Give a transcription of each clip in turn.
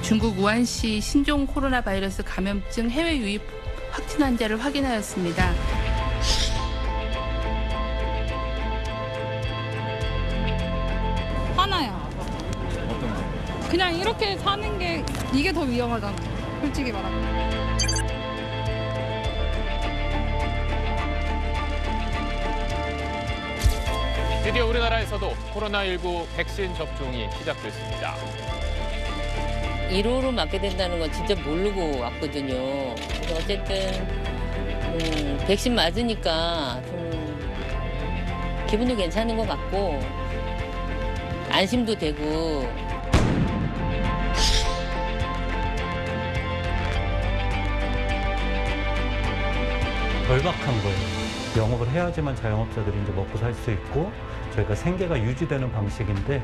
중국 우한시 신종 코로나 바이러스 감염증 해외 유입 확진 환자를 확인하였습니다. 하나야. 어떤 거? 그냥 이렇게 사는 게 이게 더 위험하잖아. 솔직히 말하면. 드디어 우리나라에서도 코로나19 백신 접종이 시작됐습니다. 1호로 맞게 된다는 건 진짜 모르고 왔거든요. 그래서 어쨌든 백신 맞으니까 좀 기분도 괜찮은 것 같고 안심도 되고. 절박한 거예요. 영업을 해야지만 자영업자들이 이제 먹고 살 수 있고 저희가 생계가 유지되는 방식인데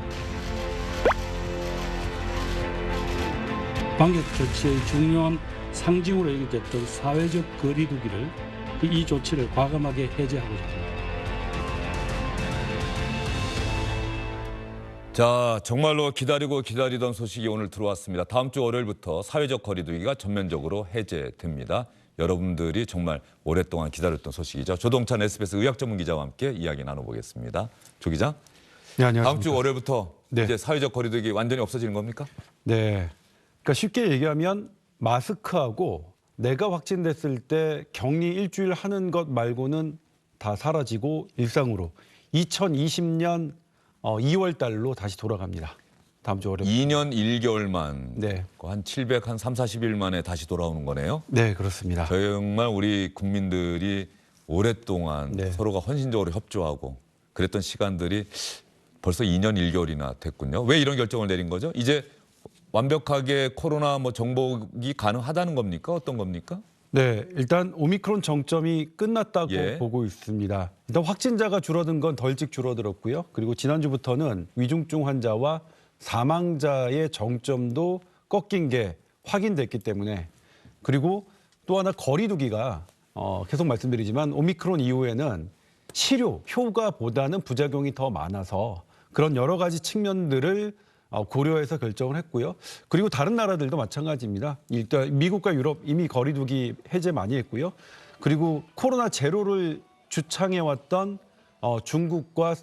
방역 조치의 중요한 상징으로 여겨졌던 사회적 거리 두기를 이 조치를 과감하게 해제하고자 합니다. 자, 정말로 기다리던 소식이 오늘 들어왔습니다. 다음 주 월요일부터 사회적 거리두기가 전면적으로 해제됩니다. 여러분들이 정말 오랫동안 기다렸던 소식이죠. 조동찬 SBS 의학 전문 기자와 함께 이야기 나눠보겠습니다. 조 기자. 네, 안녕하십니까. 다음 주 월요일부터 네. 이제 사회적 거리두기 완전히 없어지는 겁니까? 네. 그러니까 쉽게 얘기하면 마스크하고 내가 확진됐을 때 격리 일주일 하는 것 말고는 다 사라지고 일상으로 2020년 2월 달로 다시 돌아갑니다. 다음 주 월요일. 2년 1개월만. 네. 한 340일 만에 다시 돌아오는 거네요. 네, 그렇습니다. 정말 우리 국민들이 오랫동안 네. 서로가 헌신적으로 협조하고 그랬던 시간들이 벌써 2년 1개월이나 됐군요. 왜 이런 결정을 내린 거죠? 이제 완벽하게 코로나 정복이 가능하다는 겁니까? 어떤 겁니까? 네, 일단 오미크론 정점이 끝났다고 예. 보고 있습니다. 일단 확진자가 줄어든 건 덜찍 줄어들었고요. 그리고 지난주부터는 위중증 환자와 사망자의 정점도 꺾인 게 확인됐기 때문에, 그리고 또 하나 거리두기가 계속 말씀드리지만 오미크론 이후에는 치료 효과보다는 부작용이 더 많아서 그런 여러 가지 측면들을 고려해서 결정을 했고요. 그리고 다른 나라들도 마찬가지입니다. 일단 미국과 유럽 이미 거리두기 해제 많이 했고요. 그리고 코로나 제로를 주창해왔던 중국과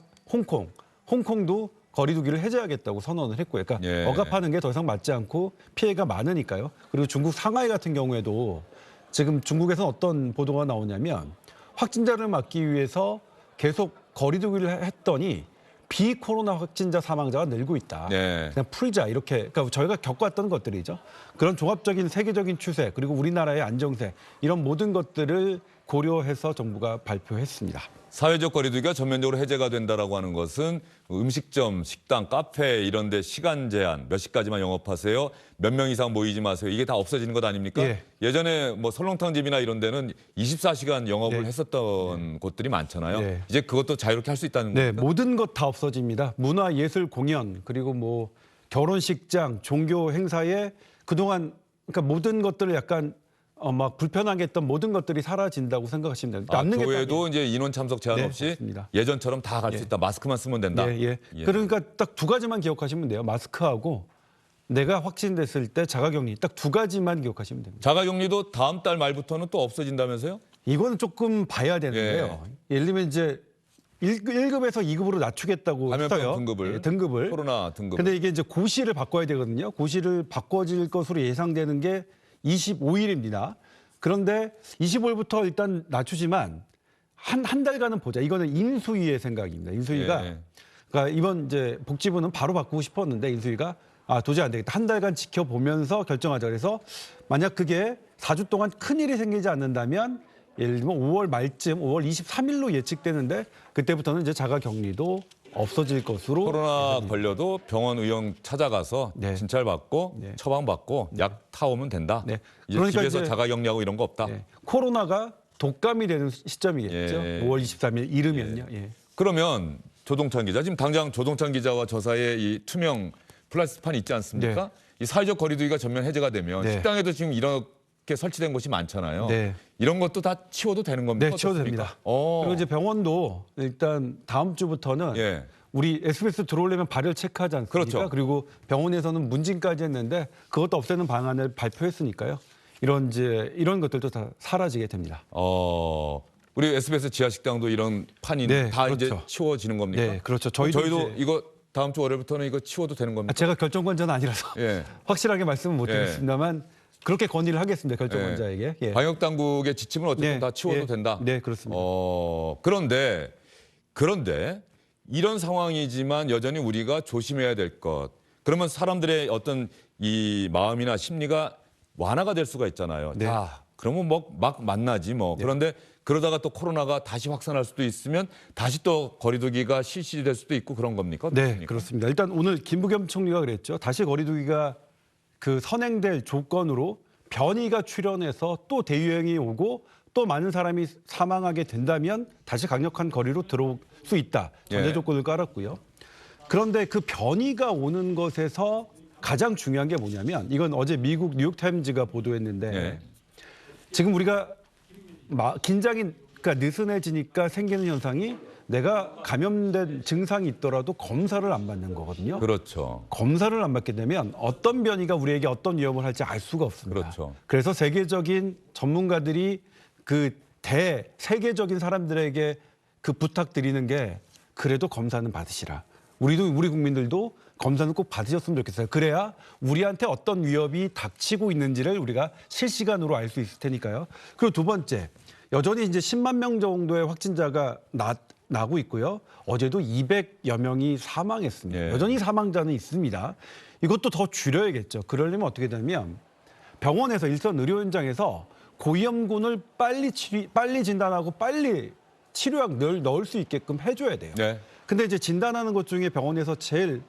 홍콩도 거리두기를 해제하겠다고 선언을 했고요. 그러니까 예. 억압하는 게 더 이상 맞지 않고 피해가 많으니까요. 그리고 중국 상하이 같은 경우에도 지금 중국에서 어떤 보도가 나오냐면 확진자를 막기 위해서 계속 거리두기를 했더니 비코로나 확진자 사망자가 늘고 있다. 네. 그냥 풀자 이렇게. 그러니까 저희가 겪어왔던 것들이죠. 그런 종합적인 세계적인 추세 그리고 우리나라의 안정세 이런 모든 것들을 고려해서 정부가 발표했습니다. 사회적 거리두기가 전면적으로 해제가 된다라고 하는 것은 음식점, 식당, 카페 이런 데 시간 제한, 몇 시까지만 영업하세요, 몇 명 이상 모이지 마세요. 이게 다 없어지는 것 아닙니까? 예. 예전에 설렁탕집이나 이런 데는 24시간 영업을 네. 했었던 곳들이 많잖아요. 네. 이제 그것도 자유롭게 할 수 있다는 네, 겁니까? 모든 것 다 없어집니다. 문화, 예술, 공연 그리고 결혼식장, 종교 행사에 그동안 그러니까 모든 것들을 약간 막 불편하게 했던 모든 것들이 사라진다고 생각하시면 됩니다. 남는 게 교회도 이제 인원 참석 제한 네, 없이 맞습니다. 예전처럼 다 갈 수 예. 있다. 마스크만 쓰면 된다. 예. 예. 그러니까 딱 두 가지만 기억하시면 돼요. 마스크하고 내가 확진됐을 때 자가격리 딱 두 가지만 기억하시면 됩니다. 자가격리도 다음 달 말부터는 또 없어진다면서요? 이거는 조금 봐야 되는데요. 예를 들면 이제 1급에서 2급으로 낮추겠다고 감염병 했어요. 등급을. 예, 등급을. 코로나 등급. 근데 이게 이제 고시를 바꿔야 되거든요. 고시를 바꿔질 것으로 예상되는 게 25일입니다. 그런데 25일부터 일단 낮추지만 한 달간은 보자. 이거는 인수위의 생각입니다. 인수위가 예. 그러니까 이번 이제 복지부는 바로 바꾸고 싶었는데 인수위가 도저히 안 되겠다. 한 달간 지켜보면서 결정하자. 그래서 만약 그게 4주 동안 큰일이 생기지 않는다면 예를 들면 5월 말쯤 5월 23일로 예측되는데 그때부터는 이제 자가격리도 없어질 것으로 코로나 걸려도 병원 의원 찾아가서 네. 진찰 받고 네. 처방 받고 약 타오면 된다. 네. 이제 그러니까 집에서 이제 자가격리하고 이런 거 없다. 네. 코로나가 독감이 되는 시점이겠죠. 예. 5월 23일 이르면요. 예. 그러면 조동찬 기자, 지금 당장 조동찬 기자와 저 사이에 이 투명 플라스틱판이 있지 않습니까? 네. 이 사회적 거리두기가 전면 해제가 되면 네. 식당에도 지금 이렇게 설치된 곳이 많잖아요. 네. 이런 것도 다 치워도 되는 겁니까? 네, 치워도 어떻습니까? 됩니다. 그리고 이제 병원도 일단 다음 주부터는 예. 우리 SBS 들어오려면 발열 체크하지 않습니까? 그렇죠. 그리고 병원에서는 문진까지 했는데 그것도 없애는 방안을 발표했으니까요. 이런 것들도 다 사라지게 됩니다. 우리 SBS 지하식당도 이런 판이 네, 다 그렇죠. 이제 치워지는 겁니까? 네, 그렇죠. 저희도 이제- 이거 다음 주 월요일부터는 이거 치워도 되는 겁니까? 제가 결정권자는 아니라서 예. 확실하게 말씀은 못 드리겠습니다만 그렇게 건의를 하겠습니다. 결정권자에게. 예. 방역 당국의 지침을 어쨌든 네, 다 치워도 예. 된다. 네, 그렇습니다. 그런데 이런 상황이지만 여전히 우리가 조심해야 될 것. 그러면 사람들의 어떤 이 마음이나 심리가 완화가 될 수가 있잖아요. 네. 자, 그러면 뭐 막 만나지 뭐. 그런데 그러다가 또 코로나가 다시 확산할 수도 있으면 다시 또 거리두기가 실시될 수도 있고 그런 겁니까? 네, 어떻습니까? 그렇습니다. 일단 오늘 김부겸 총리가 그랬죠. 다시 거리두기가 그 선행될 조건으로 변이가 출현해서 또 대유행이 오고 또 많은 사람이 사망하게 된다면 다시 강력한 거리로 들어올 수 있다. 전제 예. 조건을 깔았고요. 그런데 그 변이가 오는 것에서 가장 중요한 게 뭐냐면 이건 어제 미국 뉴욕타임즈가 보도했는데 예. 지금 우리가 긴장이 그러니까 느슨해지니까 생기는 현상이 내가 감염된 증상이 있더라도 검사를 안 받는 거거든요. 그렇죠. 검사를 안 받게 되면 어떤 변이가 우리에게 어떤 위험을 할지 알 수가 없습니다. 그렇죠. 그래서 세계적인 전문가들이 그 세계적인 사람들에게 그 부탁드리는 게 그래도 검사는 받으시라. 우리 국민들도 검사는 꼭 받으셨으면 좋겠어요. 그래야 우리한테 어떤 위협이 닥치고 있는지를 우리가 실시간으로 알 수 있을 테니까요. 그리고 두 번째, 여전히 이제 10만 명 정도의 확진자가 나고 있고요. 어제도 200여 명이 사망했습니다. 예. 여전히 사망자는 있습니다. 이것도 더 줄여야겠죠. 그러려면 어떻게 되면 병원에서 일선 의료 현장에서 고위험군을 빨리 진단하고 빨리 치료약 넣을 수 있게끔 해줘야 돼요. 네. 근데 이제 진단하는 것 중에 병원에서 제일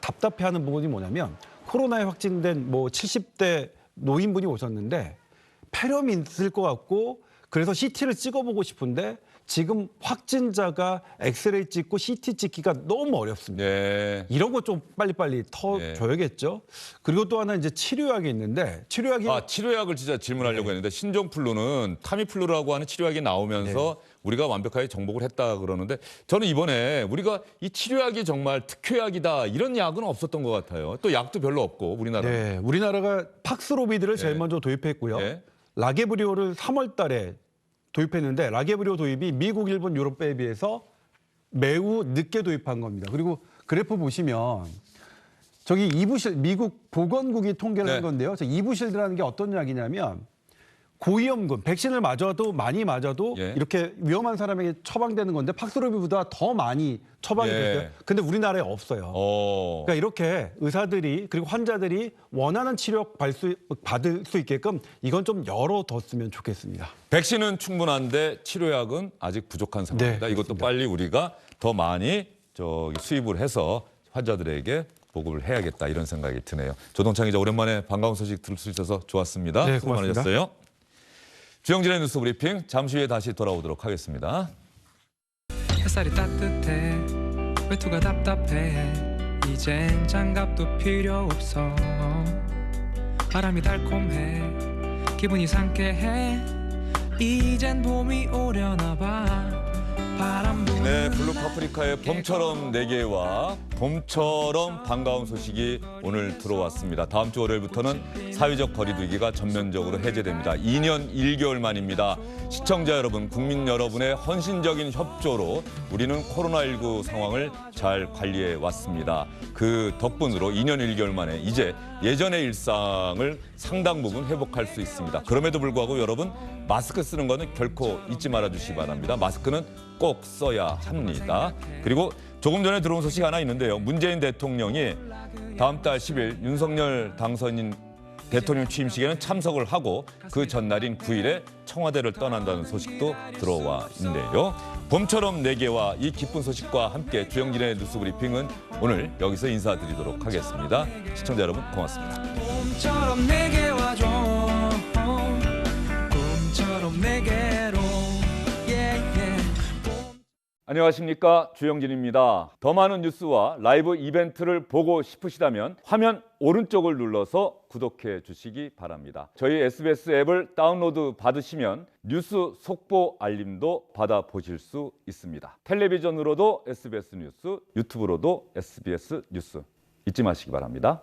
답답해하는 부분이 뭐냐면 코로나에 확진된 70대 노인분이 오셨는데 폐렴이 있을 것 같고 그래서 CT를 찍어보고 싶은데 지금 확진자가 엑스레이 찍고 CT 찍기가 너무 어렵습니다. 네. 이런 거 좀 빨리빨리 터줘야겠죠. 그리고 또 하나 이제 치료약이 있는데 치료약이 치료약을 진짜 질문하려고 했는데 신종플루는 타미플루라고 하는 치료약이 나오면서 우리가 완벽하게 정복을 했다 그러는데 저는 이번에 우리가 이 치료약이 정말 특효약이다 이런 약은 없었던 것 같아요. 또 약도 별로 없고 우리나라. 네, 우리나라가 팍스로비드를 제일 먼저 도입했고요. 네. 라게브리오를 3월 달에 도입했는데 라게브리오 도입이 미국, 일본, 유럽에 비해서 매우 늦게 도입한 겁니다. 그리고 그래프 보시면 저기 이부실 미국 보건국이 통계를 네. 한 건데요. 저 이부실드라는 게 어떤 약이냐면 고위험군, 백신을 많이 맞아도 예. 이렇게 위험한 사람에게 처방되는 건데 팍스로비보다 더 많이 처방이 예. 됐어요. 근데 우리나라에 없어요. 그러니까 이렇게 의사들이 그리고 환자들이 원하는 치료 받을 수 있게끔 이건 좀 열어뒀으면 좋겠습니다. 백신은 충분한데 치료약은 아직 부족한 상황이다. 네, 이것도 그렇습니다. 빨리 우리가 더 많이 수입을 해서 환자들에게 보급을 해야겠다 이런 생각이 드네요. 조동찬 기자 오랜만에 반가운 소식 들을 수 있어서 좋았습니다. 네, 수고 고맙습니다. 많으셨어요. 주영진의 뉴스 브리핑 잠시 후에 다시 돌아오도록 하겠습니다. 햇살이 따뜻해 외투가 답답해 이젠 장갑도 필요 없어 바람이 달콤해 기분이 상쾌해 이젠 봄이 오려나 봐 바람 부는 네, 블루 파프리카의 봄처럼 내게와 봄처럼 반가운 소식이 오늘 들어왔습니다. 다음 주 월요일부터는 사회적 거리두기가 전면적으로 해제됩니다. 2년 1개월 만입니다. 시청자 여러분, 국민 여러분의 헌신적인 협조로 우리는 코로나19 상황을 잘 관리해 왔습니다. 그 덕분으로 2년 1개월 만에 이제 예전의 일상을 상당 부분 회복할 수 있습니다. 그럼에도 불구하고 여러분 마스크 쓰는 거는 결코 잊지 말아 주시기 바랍니다. 마스크는 꼭 써야 합니다. 그리고 조금 전에 들어온 소식 하나 있는데요. 문재인 대통령이 다음 달 10일 윤석열 당선인 대통령 취임식에는 참석을 하고 그 전날인 9일에 청와대를 떠난다는 소식도 들어와 있는데요. 봄처럼 내게와 이 기쁜 소식과 함께 주영진의 뉴스 브리핑은 오늘 여기서 인사드리도록 하겠습니다. 시청자 여러분 고맙습니다. 봄처럼 내게 와줘 봄처럼 내게로 안녕하십니까, 주영진입니다. 더 많은 뉴스와 라이브 이벤트를 보고 싶으시다면 화면 오른쪽을 눌러서 구독해 주시기 바랍니다. 저희 SBS 앱을 다운로드 받으시면 뉴스 속보 알림도 받아보실 수 있습니다. 텔레비전으로도 SBS 뉴스, 유튜브로도 SBS 뉴스 잊지 마시기 바랍니다.